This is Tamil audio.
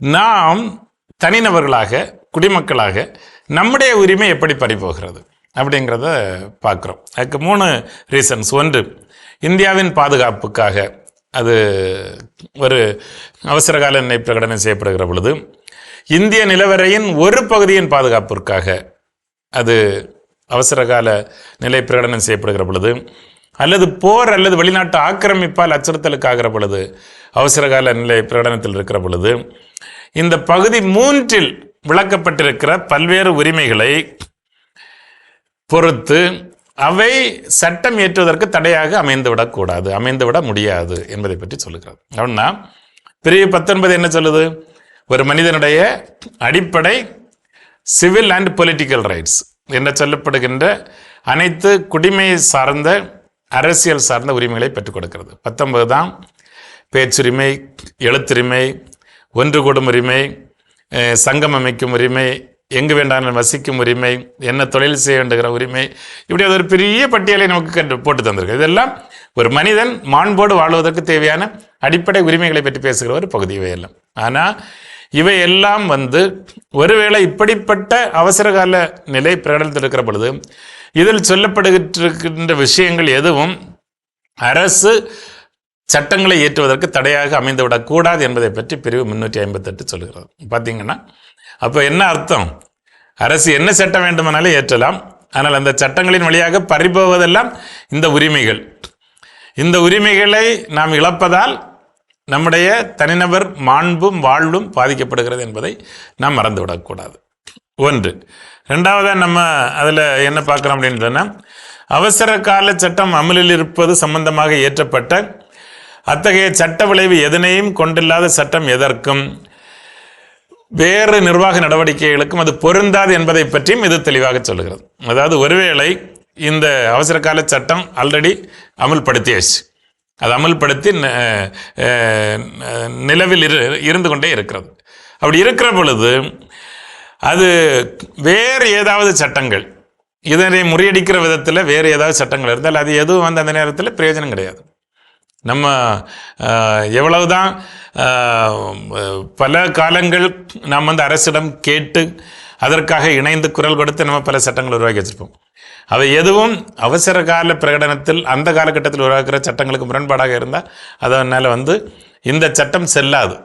நாம் தனிநபர்களாக குடிமக்களாக நம்முடைய உரிமை எப்படி பறிபோகிறது அப்படிங்கிறத பார்க்குறோம். அதுக்கு 3 ரீசன்ஸ். ஒன்று, இந்தியாவின் பாதுகாப்புக்காக அது ஒரு அவசரகால நிலை பிரகடனம் செய்யப்படுகிற பொழுது, இந்திய நிலவரையின் ஒரு பகுதியின் பாதுகாப்பிற்காக அது அவசரகால நிலை பிரகடனம் செய்யப்படுகிற பொழுது, அல்லது போர் அல்லது வெளிநாட்டு ஆக்கிரமிப்பால் அச்சுறுத்தலுக்காகிற பொழுது அவசரகால நிலை பிரகடனத்தில் இருக்கிற பொழுது, இந்த பகுதி 3இல் விளக்கப்பட்டிருக்கிற பல்வேறு உரிமைகளை பொறுத்து அவை சட்டம் இயற்றுவதற்கு தடையாக அமைந்துவிட முடியாது என்பதை பற்றி சொல்லுகிறது. அப்படின்னா பிரிவு 19 என்ன சொல்லுது? ஒரு மனிதனுடைய அடிப்படை சிவில் அண்ட் பொலிட்டிக்கல் ரைட்ஸ் என்று சொல்லப்படுகின்ற அனைத்து குடிமை சார்ந்த அரசியல் சார்ந்த உரிமைகளை பெற்றுக் கொடுக்கிறது. 19 தான் பேச்சுரிமை, எழுத்துரிமை, ஒன்று கூடும் உரிமை, சங்கம் அமைக்கும் உரிமை, எங்கு வேண்டாலும் வசிக்கும் உரிமை, என்ன தொழில் செய்ய வேண்டுகிற உரிமை, இப்படி அது ஒரு பெரிய பட்டியலை நமக்கு போட்டு தந்திருக்கு. இதெல்லாம் ஒரு மனிதன் மாண்போடு வாழ்வதற்கு தேவையான அடிப்படை உரிமைகளை பற்றி பேசுகிற ஒரு பகுதி இவையெல்லாம். ஆனால் இவையெல்லாம் ஒருவேளை இப்படிப்பட்ட அவசரகால நிலை பிரகடனத்தில் இருக்கிற பொழுது இதில் சொல்லப்படுகின்ற விஷயங்கள் எதுவும் அரசு சட்டங்களை இயற்றுவதற்கு தடையாக அமைந்துவிடக்கூடாது என்பதை பற்றி பிரிவு 358 சொல்கிறது. பார்த்தீங்கன்னா அப்போ என்ன அர்த்தம்? அரசு என்ன சட்டம் வேண்டுமானாலும் இயற்றலாம். ஆனால் அந்த சட்டங்களின் வழியாக பறிபோவதெல்லாம் இந்த உரிமைகள். இந்த உரிமைகளை நாம் இழப்பதால் நம்முடைய தனிநபர் மாண்பும் வாழ்வும் பாதிக்கப்படுகிறது என்பதை நாம் மறந்துவிடக்கூடாது. ஒன்று. ரெண்டாவதாக நம்ம அதில் என்ன பார்க்குறோம் அப்படின்னு சொன்னால், அவசர கால சட்டம் அமலில் இருப்பது சம்பந்தமாக இயற்றப்பட்ட அத்தகைய சட்ட விளைவு எதனையும் கொண்டில்லாத சட்டம் எதற்கும் வேறு நிர்வாக நடவடிக்கைகளுக்கும் அது பொருந்தாது என்பதை பற்றியும் இது தெளிவாக சொல்லுகிறது. அதாவது ஒருவேளை இந்த அவசர கால சட்டம் ஆல்ரெடி அமல்படுத்தியாச்சு, அது அமல்படுத்தி நிலவில் இருந்து கொண்டே இருக்கிறது. அப்படி இருக்கிற பொழுது அது வேறு ஏதாவது சட்டங்கள் இதனை முறியடிக்கிற விதத்தில் வேறு ஏதாவது சட்டங்கள் இருந்தால் அது எதுவும் அந்த நேரத்தில் பிரயோஜனம் கிடையாது. நம்ம எவ்வளவுதான் பல காலங்கள் நாம் அரசிடம் கேட்டு அதற்காக இணைந்து குரல் கொடுத்து நம்ம பல சட்டங்கள் உருவாக்கி வச்சிருப்போம். அவை எதுவும் அவசர கால பிரகடனத்தில் அந்த காலகட்டத்தில் உருவாக்குற சட்டங்களுக்கு முரண்பாடாக இருந்தால் அதனால் இந்த சட்டம் செல்லாது.